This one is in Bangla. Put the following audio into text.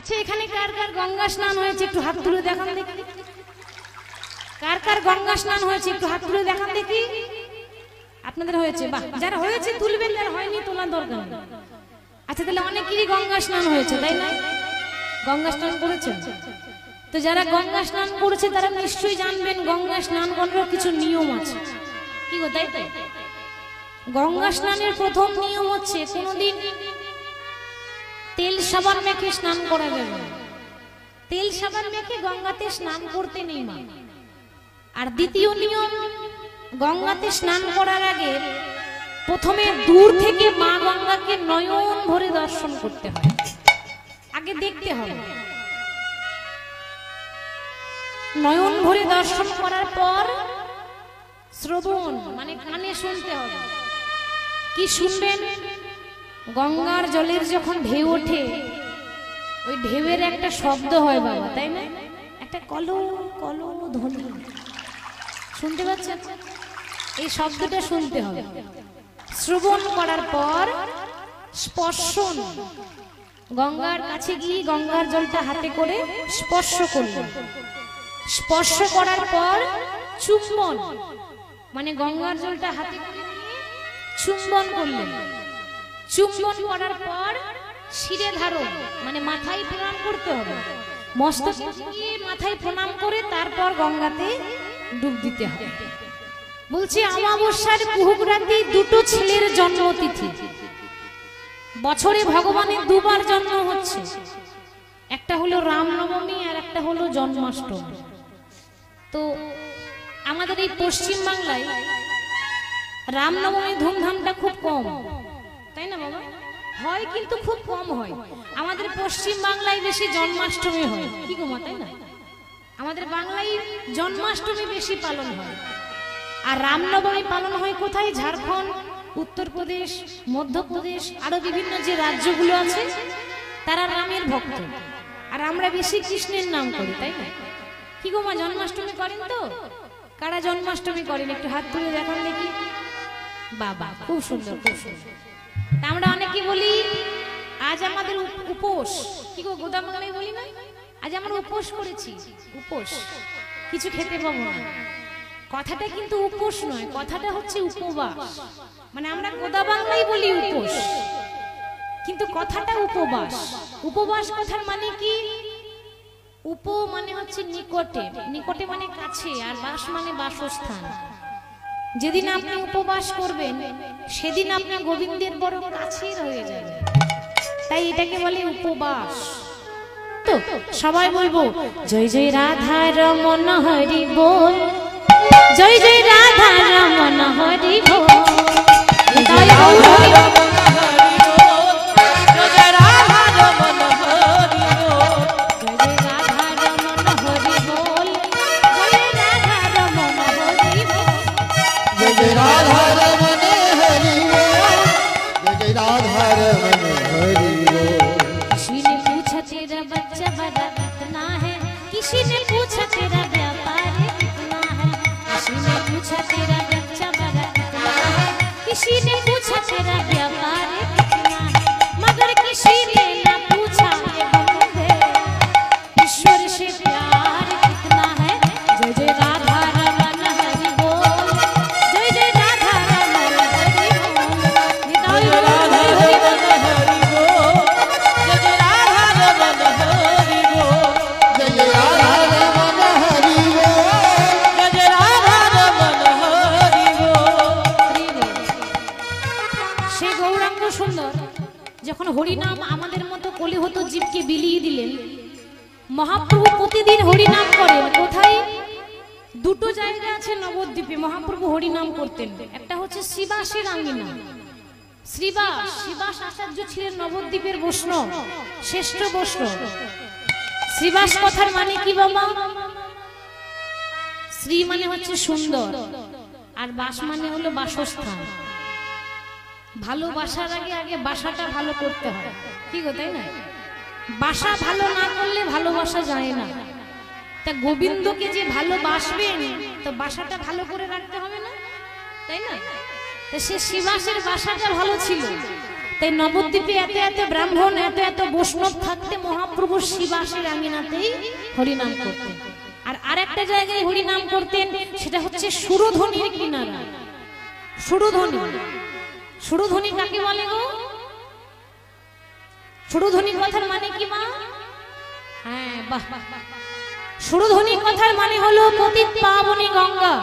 আচ্ছা এখানে কার কার গঙ্গা স্নান হয়েছে একটু হাত তুলে দেখান দেখি। কার কার গঙ্গা স্নান হয়েছে একটু হাত তুলে দেখান দেখি। আপনাদের হয়েছে, বাহ, যারা হয়েছে তুলবেন, যারা হয়নি তোলার দরকার নেই। আচ্ছা তাহলে অনেকেরই গঙ্গা স্নান হয়েছে, তাই না? গঙ্গা স্নান করেছেন তো যারা গঙ্গা স্নান করেছে তারা নিশ্চয়ই জানবেন গঙ্গা স্নান করার কিছু নিয়ম আছে। কি গো, তাই তো? গঙ্গা স্নানের প্রথম নিয়ম হচ্ছে কোনোদিন তেল সাবান মেখে স্নান করা যাবে না। তেল সাবান মেখে গঙ্গাতে স্নান করতে নেই মা। আর দ্বিতীয় নিয়ম, গঙ্গাতে স্নান করার আগে প্রথমে দূর থেকে মা গঙ্গাকে নয়ন ভরে দর্শন করতে হয়, আগে দেখতে হবে। নয়ন ভরে দর্শন করার পর শ্রবণ মানে কানে শুনতে হবে। কি শুনবেন? গঙ্গার জলের যখন ঢেউ ওঠে ওই ঢেউয়ের একটা শব্দ হয় বাবা, তাই না? একটা কলো কলো ধ্বনি শুনতে পাচ্ছেন? এই শব্দটা শুনতে হবে। শ্রবণ করার পর স্পর্শন, গঙ্গার কাছে গিয়ে গঙ্গার জলটা হাতে করে স্পর্শ করলেন। স্পর্শ করার পর চুম্বন মানে গঙ্গার জলটা হাতে করে নিয়ে চুম্বন করলেন। চুম্বন করার পর শিরে ধারণ মানে মাথায় প্রণাম করতে হবে। মস্তকে মাথায় প্রণাম করে তারপর গঙ্গাতে ডুব দিতে হবে। বলছি অমাবস্যার কুহুক রাতে দুটো ছেলের জন্মতিথি। বছরে ভগবানের দুবার জন্ম হচ্ছে, একটা হলো রামনবমী আর একটা হলো জন্মাষ্টমী। তো আমাদের এই পশ্চিম বাংলায় রামনবমী ধুমধামটা খুব কম, তাই না বাবা? হয় কিন্তু খুব কম হয়। আমাদের পশ্চিম বাংলায় বেশি জন্মাষ্টমী হয়। কি গো মা, তাই না? আমাদের বাংলায় জন্মাষ্টমী বেশি পালন হয়। আর রামনবমী পালন হয় কোথায়? ঝাড়খণ্ড, উত্তরপ্রদেশ, মধ্যপ্রদেশ, আরো বিভিন্ন যে রাজ্যগুলো আছে তারা রামের ভক্ত, আর আমরা বেশি কৃষ্ণের নাম করি, তাই না? কি গো মা, জন্মাষ্টমী করেন তো? কারা জন্মাষ্টমী করেন একটু হাত তুলে দেখান দেখি। বাবা, খুব সুন্দর, খুব সুন্দর। আমরা অনেকে বলি আজ আমাদের উপোস। কি গো, গোদা বাংলায় বলি না আজ আমরা উপোস করেছি, উপোস, কিছু খেতে পাবো না। কথাটা কিন্তু উপোস নয়, কথাটা হচ্ছে উপবাস। মানে আমরা গোদা বাংলায় বলি উপোস, কিন্তু কথাটা উপবাস। উপবাস কথার মানে কি? উপ মানে হচ্ছে নিকটে, নিকটে মানে কাছে, আর বাস মানে বাসস্থান। যেদিন আপনি উপবাস করবেন সেদিন আপনি গোবিন্দের বড় কাছে রয়ে যাবেন, তাই এটাকে বলে উপবাস। তো সবাই বলবো জয় জয় রাধা রমন হরি বল, জয় জয় রাধা রমন হরি বল, জয় किसी ने पूछा तेरा व्यापार कितना है, मगर किसी ने ना पूछा ईश्वर से प्यार कितना है। जय जय राधा रमन हरि बोल, जय जय राधा रमन हरि बोल, जय जय राधा रमन हरि बोल, जय जय राधा रमन हरि बोल, जय जय राधा रमन हरि बोल, जय जय राधा रमन हरि बोल। সে গৌরাঙ্গ সুন্দর যখন হরিনাম আমাদের মতো কলিহত জীবকে বিলিয়ে দিলেন, মহাপ্রভু প্রতিদিন হরিনাম করেন। কোথায়? দুটো জায়গা আছে নবদ্বীপে মহাপ্রভু হরিনাম করতেন। একটা হচ্ছে শ্রীবাসের আঙ্গিনা। শ্রীবাস, শ্রীবাস আচার্য ছিলেন নবদ্বীপের বৈষ্ণব, শ্রেষ্ঠ বৈষ্ণব। শ্রীবাস কথার মানে কি বাবা? শ্রী মানে হচ্ছে সুন্দর, আর বাস মানে হলো বাসস্থান। ভালোবাসার আগে আগে বাসাটা ভালো করতে হয়। কি গো, তাই না? বাসা ভালো না করলে ভালোবাসা যায় না। তা গোবিন্দকে যে ভালোবাসবেন তো বাসাটা ভালো করে রাখতে হবে না, তাই না? তো সে শ্রীবাসের বাসাটা ভালো ছিল, তাই নবদ্বীপে এত এত ব্রাহ্মণ এত এত বৈষ্ণব থাকতে মহাপ্রভু শিবাসের আঙিনাতেই হরিনাম করতেন। আর আরেকটা জায়গায় হরিনাম করতেন, সেটা হচ্ছে সুরধ্বনির কিনারা। সুরধ্বনি, সুরধ্বনি কাকে বলে গো? সুরধ্বনি কথার মানে কি মা? হ্যাঁ, বাহ। সুরধ্বনি কথার মানে হলো পতিত পাবনী গঙ্গা।